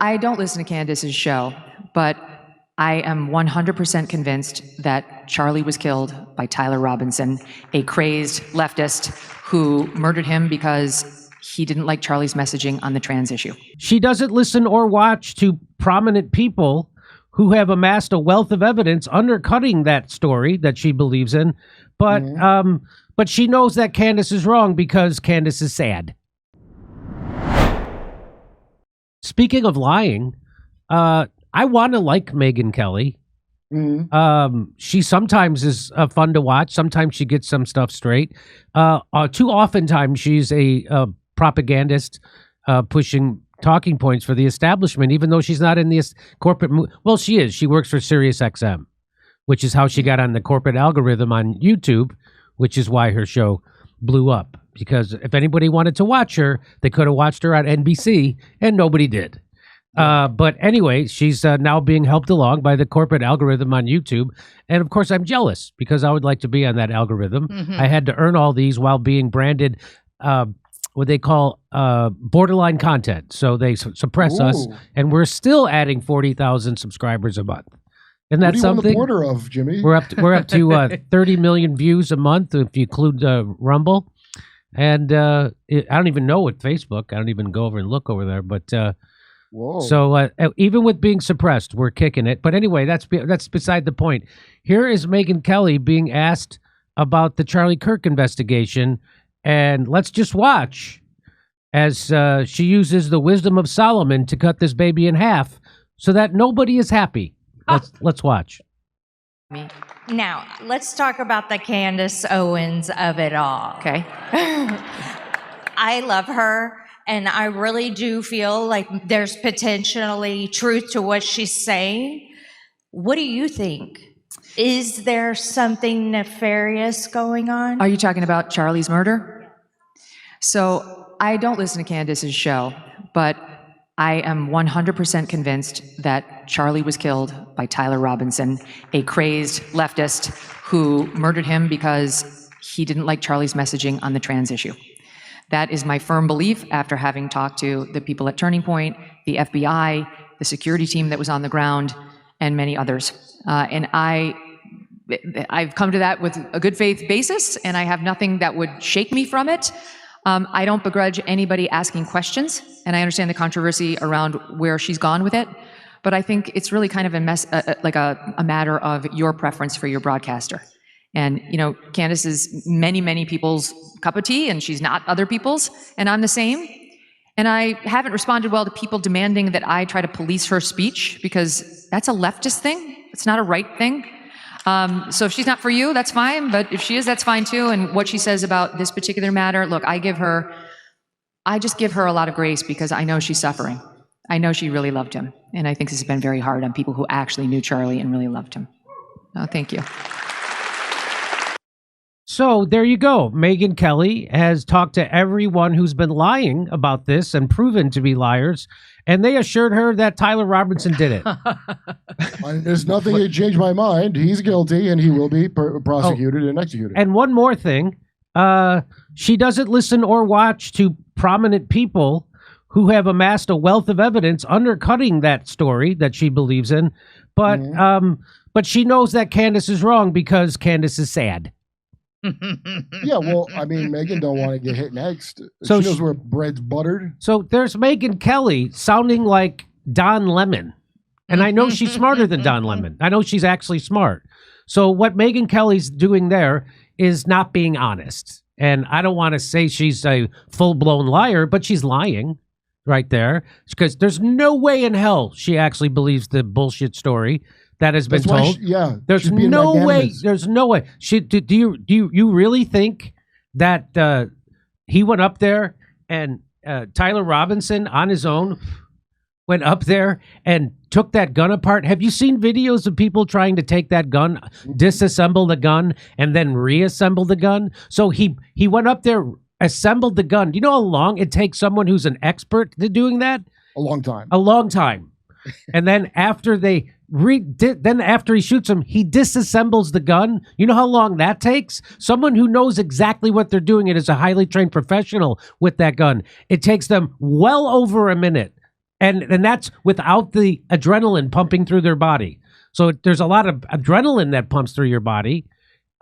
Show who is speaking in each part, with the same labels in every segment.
Speaker 1: I don't listen to Candace's show, but I am 100% convinced that Charlie was killed by Tyler Robinson, a crazed leftist who murdered him because he didn't like Charlie's messaging on the trans issue.
Speaker 2: She doesn't listen or watch to prominent people who have amassed a wealth of evidence undercutting that story that she believes in, but she knows that Candace is wrong because Candace is sad. Speaking of lying, I want to like Megyn Kelly. She sometimes is fun to watch. Sometimes she gets some stuff straight. Too often times she's a propagandist pushing talking points for the establishment, even though she's not in the corporate. Well, she is. She works for Sirius XM, which is how she got on the corporate algorithm on YouTube, which is why her show blew up. Because if anybody wanted to watch her, they could have watched her on NBC, and nobody did. But anyway, she's now being helped along by the corporate algorithm on YouTube. And of course, I'm jealous because I would like to be on that algorithm. I had to earn all these while being branded what they call borderline content. So they suppress us, and we're still adding 40,000 subscribers a month. Isn't that something?
Speaker 3: What are you on the border of, Jimmy?
Speaker 2: We're up to 30 million views a month if you include Rumble. And I don't even know what Facebook. I don't even go over and look over there. But so even with being suppressed, we're kicking it. But anyway, that's beside the point. Here is Megyn Kelly being asked about the Charlie Kirk investigation, and let's just watch as she uses the wisdom of Solomon to cut this baby in half so that nobody is happy. Let's watch.
Speaker 4: Now, let's talk about the Candace Owens of it all.
Speaker 1: Okay.
Speaker 4: I love her, and I really do feel like there's potentially truth to what she's saying. What do you think? Is there something nefarious going on?
Speaker 1: Are you talking about Charlie's murder? So I don't listen to Candace's show, but I am 100% convinced that Charlie was killed by Tyler Robinson, a crazed leftist who murdered him because he didn't like Charlie's messaging on the trans issue. That is my firm belief after having talked to the people at Turning Point, the FBI, the security team that was on the ground, and many others. And I've come to that with a good faith basis, and I have nothing that would shake me from it. I don't begrudge anybody asking questions, and I understand the controversy around where she's gone with it, but I think it's really kind of a matter of your preference for your broadcaster. And, you know, Candace is many, many people's cup of tea, and she's not other people's, and I'm the same. And I haven't responded well to people demanding that I try to police her speech, because that's a leftist thing. It's not a right thing. So if she's not for you, that's fine. But if she is, that's fine too. And what she says about this particular matter, look, I just give her a lot of grace because I know she's suffering. I know she really loved him. And I think this has been very hard on people who actually knew Charlie and really loved him. Oh, thank you.
Speaker 2: So there you go. Megyn Kelly has talked to everyone who's been lying about this and proven to be liars, and they assured her that Tyler Robinson did it.
Speaker 3: There's nothing that changed my mind. He's guilty, and he will be prosecuted and executed.
Speaker 2: And one more thing. She doesn't listen or watch to prominent people who have amassed a wealth of evidence undercutting that story that she believes in, but she knows that Candace is wrong because Candace is sad.
Speaker 3: Yeah, well, I mean, Megyn don't want to get hit next.
Speaker 2: So
Speaker 3: she knows where bread's buttered.
Speaker 2: So there's Megyn Kelly sounding like Don Lemon. And I know she's smarter than Don Lemon. I know she's actually smart. So what Megyn Kelly's doing there is not being honest. And I don't want to say she's a full-blown liar, but she's lying right there. Because there's no way in hell she actually believes the bullshit story that has been told. There's no way. There's no way. Do you really think that he went up there and Tyler Robinson on his own went up there and took that gun apart? Have you seen videos of people trying to take that gun, disassemble the gun, and then reassemble the gun? So he went up there, assembled the gun. Do you know how long it takes someone who's an expert to doing that?
Speaker 3: A long time.
Speaker 2: A long time. And then after they after he shoots him, he disassembles the gun. You know how long that takes? Someone who knows exactly what they're doing and is a highly trained professional with that gun. It takes them well over a minute And that's without the adrenaline pumping through their body. So there's a lot of adrenaline that pumps through your body.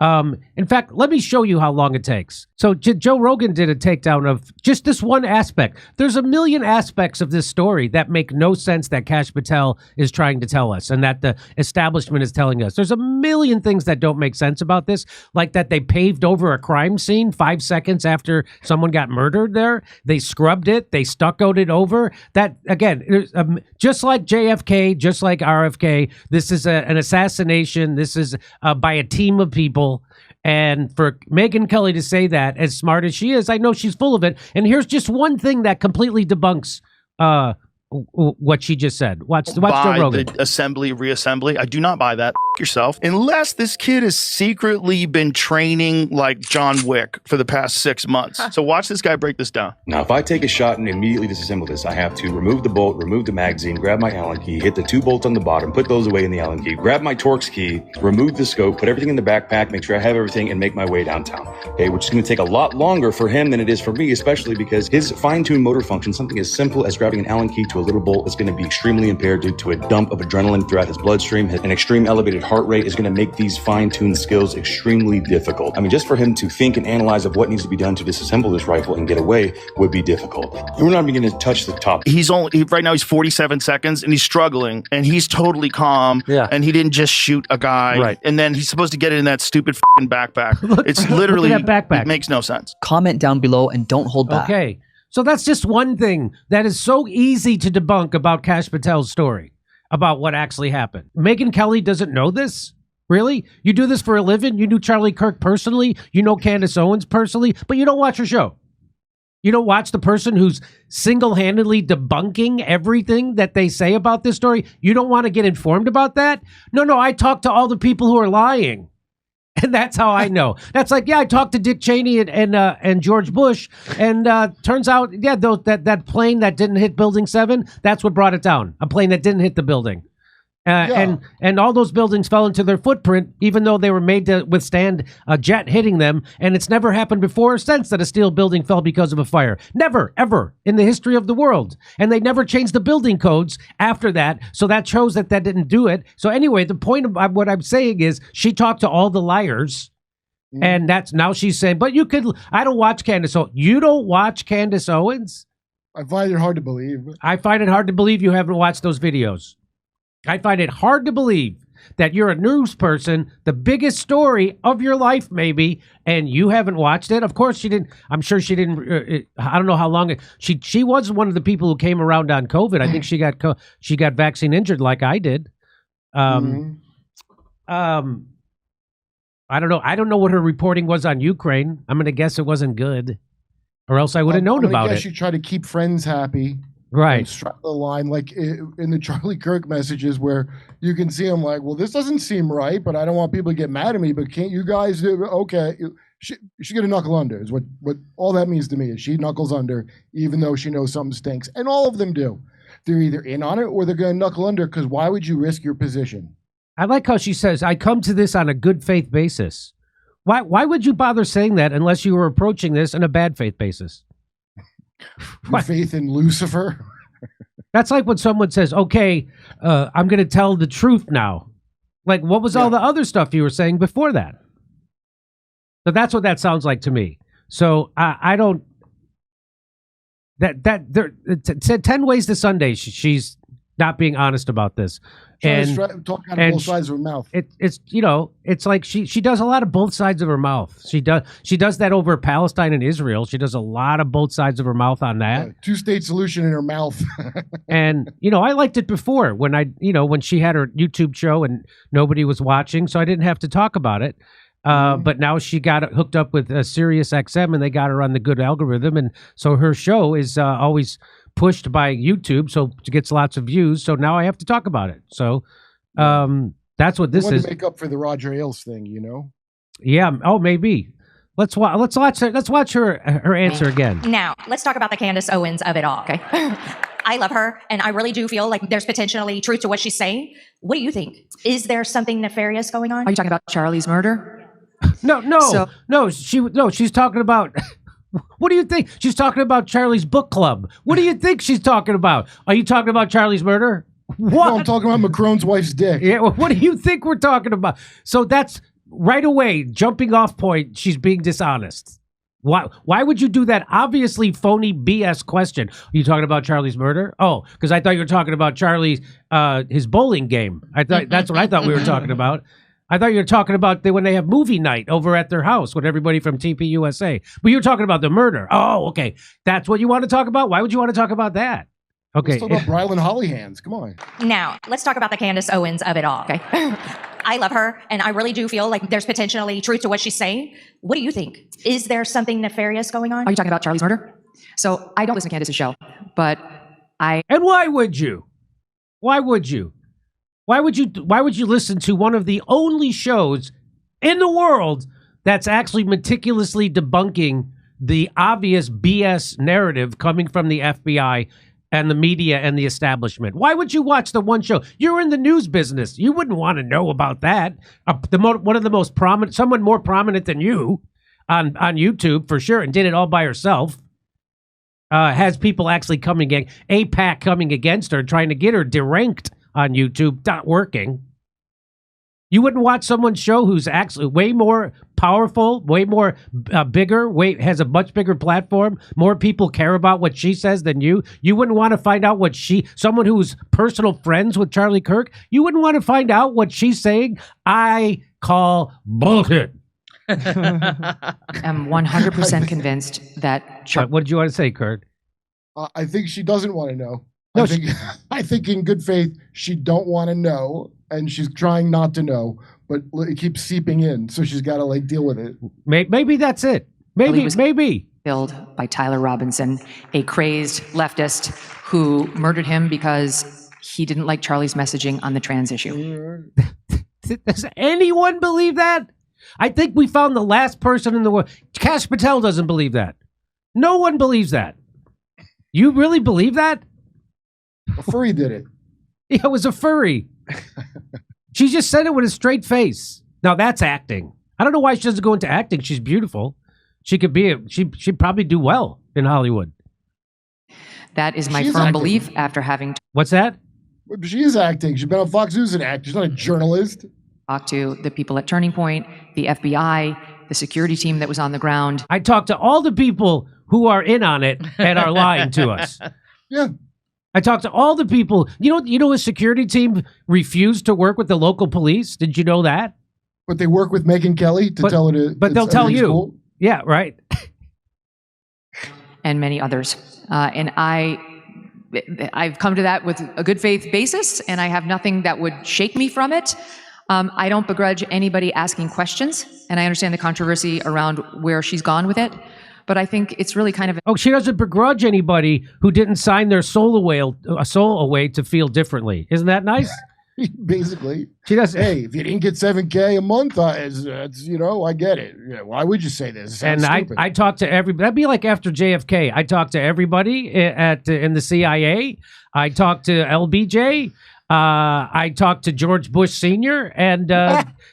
Speaker 2: In fact, let me show you how long it takes. So Joe Rogan did a takedown of just this one aspect. There's a million aspects of this story that make no sense that Kash Patel is trying to tell us and that the establishment is telling us. There's a million things that don't make sense about this, like that they paved over a crime scene 5 seconds after someone got murdered there. They scrubbed it. They stuccoed it over. That, again, just like JFK, just like RFK, this is an assassination. This is by a team of people. And for Megyn Kelly to say that, as smart as she is, I know she's full of it. And here's just one thing that completely debunks what she just said. Watch Joe Rogan.
Speaker 5: The assembly, reassembly. I do not buy that. Yourself. Unless this kid has secretly been training like John Wick for the past 6 months. So watch this guy break this down.
Speaker 6: Now, if I take a shot and immediately disassemble this, I have to remove the bolt, remove the magazine, grab my Allen key, hit the 2 bolts on the bottom, put those away in the Allen key, grab my Torx key, remove the scope, put everything in the backpack, make sure I have everything, and make my way downtown. Okay, which is going to take a lot longer for him than it is for me, especially because his fine-tuned motor function, something as simple as grabbing an Allen key to a little bolt, is going to be extremely impaired due to a dump of adrenaline throughout his bloodstream. An extreme elevated heart rate is going to make these fine-tuned skills extremely difficult. I mean, just for him to think and analyze of what needs to be done to disassemble this rifle and get away would be difficult. We're not even going to touch the top.
Speaker 5: Right now he's 47 seconds and he's struggling and he's totally calm.
Speaker 7: Yeah.
Speaker 5: And he didn't just shoot a guy.
Speaker 7: Right.
Speaker 5: And then he's supposed to get it in that stupid fucking backpack. It's literally,
Speaker 2: look at that backpack.
Speaker 5: It makes no sense.
Speaker 8: Comment down below and don't hold back.
Speaker 2: Okay. So that's just one thing that is so easy to debunk about Kash Patel's story, about what actually happened. Megyn Kelly doesn't know this? Really? You do this for a living? You knew Charlie Kirk personally? You know Candace Owens personally? But you don't watch her show. You don't watch the person who's single-handedly debunking everything that they say about this story? You don't want to get informed about that? No, I talk to all the people who are lying. And that's how I know. That's like, yeah, I talked to Dick Cheney and George Bush, and turns out, yeah, that plane that didn't hit Building 7, that's what brought it down. A plane that didn't hit the building. And all those buildings fell into their footprint, even though they were made to withstand a jet hitting them. And it's never happened before or since that a steel building fell because of a fire. Never, ever in the history of the world. And they never changed the building codes after that. So that shows that didn't do it. So anyway, the point of what I'm saying is she talked to all the liars. And that's now she's saying, but I don't watch Candace Owens. You don't watch Candace Owens?
Speaker 3: I find it hard to believe.
Speaker 2: I find it hard to believe you haven't watched those videos. I find it hard to believe that you're a news person, the biggest story of your life maybe, and you haven't watched it. Of course she didn't. I'm sure she didn't. I don't know how long. She was one of the people who came around on COVID. I think she got vaccine injured like I did. I don't know. I don't know what her reporting was on Ukraine. I'm going to guess it wasn't good, or else I would have known about it.
Speaker 3: She tried to keep friends happy.
Speaker 2: Right.
Speaker 3: Struck the line like in the Charlie Kirk messages where you can see him like, well, this doesn't seem right, but I don't want people to get mad at me. But can't you guys do? Okay, she get a knuckle under is what all that means to me is she knuckles under even though she knows something stinks, and all of them do. They're either in on it or they're going to knuckle under because why would you risk your position?
Speaker 2: I like how she says, "I come to this on a good faith basis." Why would you bother saying that unless you were approaching this on a bad faith basis?
Speaker 3: Your faith in Lucifer.
Speaker 2: That's like when someone says, okay, I'm going to tell the truth now. Like, what was all the other stuff you were saying before that? So that's what that sounds like to me. So I don't, it's 10 ways to Sunday. She's not being honest about this. And
Speaker 3: talking out of both sides of her mouth.
Speaker 2: It's like she does a lot of both sides of her mouth. She does that over Palestine and Israel. She does a lot of both sides of her mouth on that.
Speaker 3: Two-state solution in her mouth.
Speaker 2: And I liked it before when she had her YouTube show and nobody was watching, so I didn't have to talk about it. But now she got hooked up with Sirius XM and they got her on the good algorithm, and so her show is always pushed by YouTube, so it gets lots of views. So now I have to talk about it. So that's what this is.
Speaker 3: To make up for the Roger Ailes thing,
Speaker 2: Yeah. Oh, maybe. Let's watch her answer again.
Speaker 4: Now let's talk about the Candace Owens of it all. Okay. I love her, and I really do feel like there's potentially truth to what she's saying. What do you think? Is there something nefarious going on?
Speaker 1: Are you talking about Charlie's murder?
Speaker 2: No. She's talking about. What do you think? She's talking about Charlie's book club. What do you think she's talking about? Are you talking about Charlie's murder? What?
Speaker 3: No, I'm talking about Macron's wife's dick.
Speaker 2: Yeah, well, what do you think we're talking about? So that's right away, jumping off point, she's being dishonest. Why would you do that obviously phony BS question? Are you talking about Charlie's murder? Oh, because I thought you were talking about Charlie's his bowling game. I thought that's what I thought we were talking about. I thought you were talking about when they have movie night over at their house with everybody from TP USA. But you were talking about the murder. Oh, okay. That's what you want to talk about? Why would you want to talk about that? Okay.
Speaker 3: Let's talk about Brylan Hollyhands. Come on.
Speaker 4: Now, let's talk about the Candace Owens of it all. Okay. I love her, and I really do feel like there's potentially truth to what she's saying. What do you think? Is there something nefarious going on?
Speaker 1: Are you talking about Charlie's murder? So I don't listen to Candace's show, but
Speaker 2: And why would you? Why would you? Why would you listen to one of the only shows in the world that's actually meticulously debunking the obvious BS narrative coming from the FBI and the media and the establishment? Why would you watch the one show? You're in the news business. You wouldn't want to know about that. One of the most prominent, someone more prominent than you on YouTube for sure, and did it all by herself. Has people actually coming APAC coming against her, trying to get her deranked on YouTube, not working. You wouldn't watch someone's show who's actually way more powerful, way more bigger, has a much bigger platform. More people care about what she says than you. You wouldn't want to find out what someone who's personal friends with Charlie Kirk, you wouldn't want to find out what she's saying. I call bullshit.
Speaker 1: I'm 100% convinced that
Speaker 2: What did you want to say, Kurt?
Speaker 3: I think she doesn't want to know.
Speaker 2: No,
Speaker 3: I think in good faith, she don't want to know, and she's trying not to know, but it keeps seeping in, so she's got to deal with it.
Speaker 2: Maybe that's it. Maybe.
Speaker 1: Killed by Tyler Robinson, a crazed leftist who murdered him because he didn't like Charlie's messaging on the trans issue.
Speaker 2: Does anyone believe that? I think we found the last person in the world. Kash Patel doesn't believe that. No one believes that. You really believe that?
Speaker 3: A furry did it.
Speaker 2: Yeah, it was a furry. She just said it with a straight face. Now that's acting. I don't know why she doesn't go into acting. She's beautiful. She could be. She'd probably do well in Hollywood.
Speaker 1: That is my
Speaker 3: She's
Speaker 1: firm
Speaker 3: acting.
Speaker 1: belief after having
Speaker 2: What's that?
Speaker 3: She is acting. She's been on Fox News and acting. She's not a journalist.
Speaker 1: talked to the people at Turning Point, the FBI, the security team that was on the ground.
Speaker 2: I talked to all the people who are in on it and are lying to us.
Speaker 3: Yeah.
Speaker 2: I talked to all the people. You know, a security team refused to work with the local police. Did you know that?
Speaker 3: But they work with Megyn Kelly to tell her to.
Speaker 2: But they'll tell you.
Speaker 3: Cool.
Speaker 2: Yeah, right.
Speaker 1: And many others. And I've come to that with a good faith basis, and I have nothing that would shake me from it. I don't begrudge anybody asking questions, and I understand the controversy around where she's gone with it. But I think it's really kind of...
Speaker 2: Oh, she doesn't begrudge anybody who didn't sign their soul away to feel differently. Isn't that nice?
Speaker 3: Basically.
Speaker 2: She does.
Speaker 3: Hey, if you didn't get $7K a month, it's, I get it. Yeah, why would you say this?
Speaker 2: And I talked to everybody. That'd be like after JFK. I talked to everybody in the CIA. I talked to LBJ. I talked to George Bush Sr. and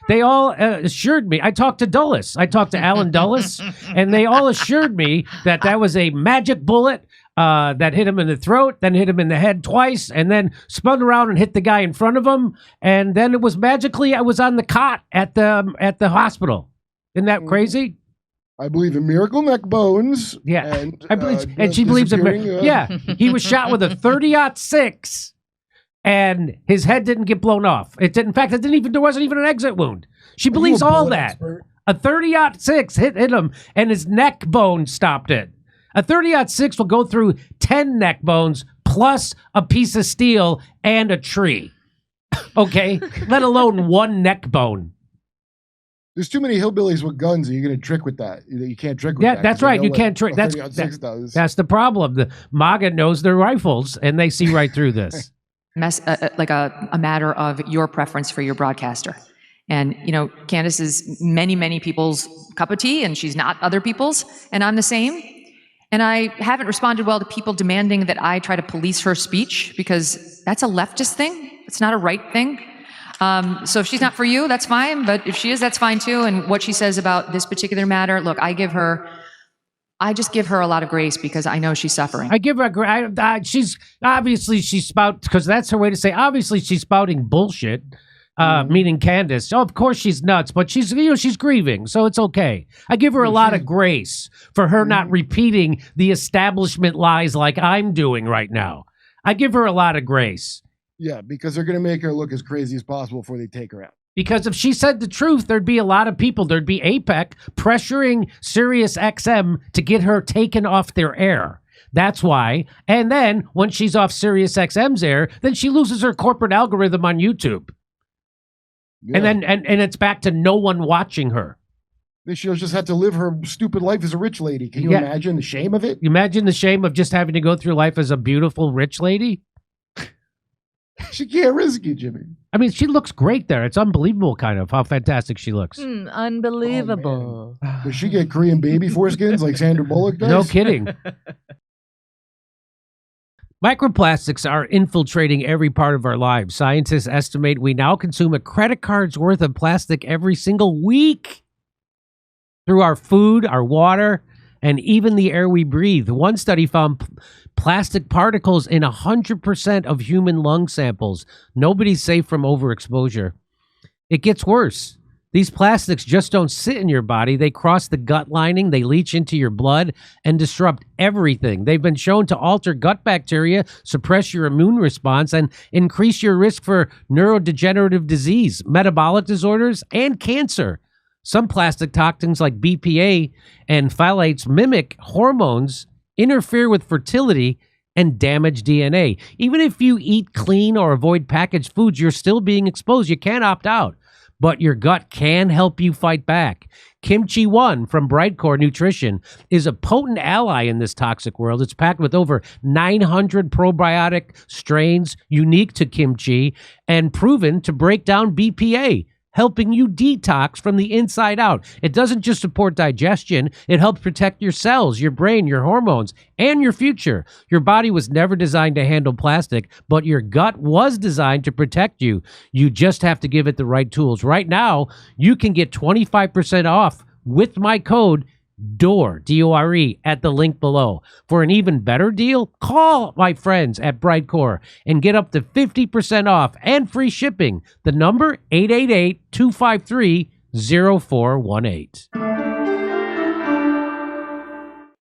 Speaker 2: they all assured me. I talked to Dulles. I talked to Alan Dulles, and they all assured me that was a magic bullet that hit him in the throat, then hit him in the head twice, and then spun around and hit the guy in front of him. And then it was magically I was on the cot at the hospital. Isn't that crazy?
Speaker 3: I believe in miracle neck bones.
Speaker 2: Yeah,
Speaker 3: and,
Speaker 2: I believe, and she believes in. Yeah, he was shot with a 30-06. And his head didn't get blown off. It didn't. In fact, there wasn't even an exit wound. She believes all that. Expert? A 30-06 hit him, and his neck bone stopped it. A 30-06 will go through 10 neck bones plus a piece of steel and a tree. Okay, let alone one neck bone.
Speaker 3: There's too many hillbillies with guns. You're going to trick with that. You can't trick with that.
Speaker 2: Yeah, that's right. You can't trick. That's the problem. The MAGA knows their rifles, and they see right through this.
Speaker 1: Like a matter of your preference for your broadcaster. And, Candace is many, many people's cup of tea, and she's not other people's, and I'm the same. And I haven't responded well to people demanding that I try to police her speech, because that's a leftist thing. It's not a right thing. So if she's not for you, that's fine. But if she is, that's fine too. And what she says about this particular matter, look, I give her I just give her a lot of grace because I know she's suffering.
Speaker 2: I give her she's because that's her way to say, obviously she's spouting bullshit, meaning Candace. Oh, of course she's nuts, but she's grieving, so it's okay. I give her a lot of grace for her not repeating the establishment lies like I'm doing right now. I give her a lot of grace.
Speaker 3: Yeah, because they're going to make her look as crazy as possible before they take her out.
Speaker 2: Because if she said the truth, there'd be a lot of people. There'd be APEC pressuring Sirius XM to get her taken off their air. That's why. And then when she's off Sirius XM's air, then she loses her corporate algorithm on YouTube. Yeah. And then and it's back to no one watching her.
Speaker 3: She'll just have to live her stupid life as a rich lady. Can you imagine the shame of it?
Speaker 2: Imagine the shame of just having to go through life as a beautiful rich lady.
Speaker 3: She can't risk it, Jimmy.
Speaker 2: I mean, she looks great there. It's unbelievable, kind of, how fantastic she looks.
Speaker 7: Unbelievable.
Speaker 3: Does she get Korean baby foreskins like Sandra Bullock does?
Speaker 2: No kidding. Microplastics are infiltrating every part of our lives. Scientists estimate we now consume a credit card's worth of plastic every single week through our food, our water, and even the air we breathe. One study found plastic particles in 100% of human lung samples. Nobody's safe from overexposure. It gets worse. These plastics just don't sit in your body. They cross the gut lining, they leach into your blood, and disrupt everything. They've been shown to alter gut bacteria, suppress your immune response, and increase your risk for neurodegenerative disease, metabolic disorders, and cancer. Some plastic toxins like BPA and phthalates mimic hormones, interfere with fertility, and damage DNA. Even if you eat clean or avoid packaged foods, you're still being exposed. You can't opt out, but your gut can help you fight back. Kimchi 1 from Brightcore Nutrition is a potent ally in this toxic world. It's packed with over 900 probiotic strains unique to kimchi and proven to break down BPA, helping you detox from the inside out. It doesn't just support digestion, it helps protect your cells, your brain, your hormones, and your future. Your body was never designed to handle plastic, but your gut was designed to protect you. You just have to give it the right tools. Right now, you can get 25% off with my code DORE, D-O-R-E, at the link below. For an even better deal, call my friends at Brightcore and get up to 50% off and free shipping. The number, 888-253-0418.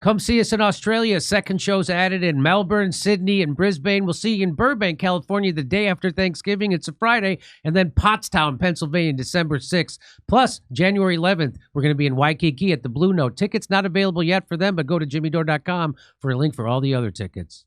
Speaker 2: Come see us in Australia. Second show's added in Melbourne, Sydney, and Brisbane. We'll see you in Burbank, California, the day after Thanksgiving. It's a Friday. And then Pottstown, Pennsylvania, December 6th. Plus, January 11th, we're going to be in Waikiki at the Blue Note. Tickets not available yet for them, but go to jimmydore.com for a link for all the other tickets.